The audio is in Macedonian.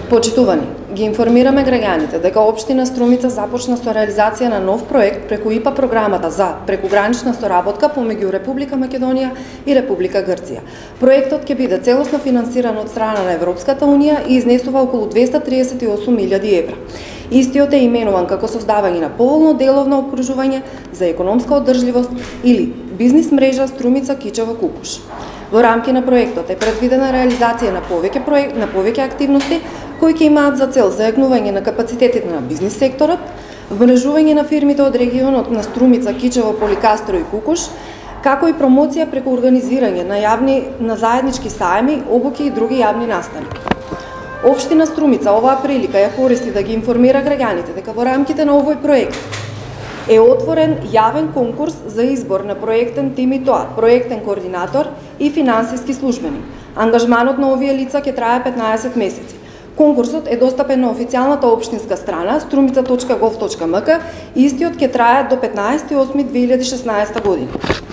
Почитувани, ги информираме граѓаните дека општина Струмица започна со реализација на нов проект преку ИПА програмата за прекугранична соработка помеѓу Република Македонија и Република Грција. Проектот ќе биде целосно финансиран од страна на Европската унија и изнесува околу 238.000 евра. Истиот е именуван како создавање на поволно деловно окружување за економска одржливост или бизнис мрежа Струмица Кичево Кукуш. Во рамки на проектот е предвидена реализација на повеќе активности кои ќе имаат за цел зајакнување на капацитетите на бизнис секторот, вмрежување на фирмите од регионот на Струмица, Кичево, Поликастро и Кукуш, како и промоција преку организирање на заеднички сајми, обуки и други јавни настани. Општина Струмица оваа прилика ја користи да ги информира граѓаните дека во рамките на овој проект е отворен јавен конкурс за избор на проектен тим и тоа, проектен координатор и финансиски службеник. Ангажманот на овие лица ќе трае 15 месеци. Конкурсот е достапен на официјалната општинска страна strumica.gov.mk и истиот ќе трае до 15.8.2016 година.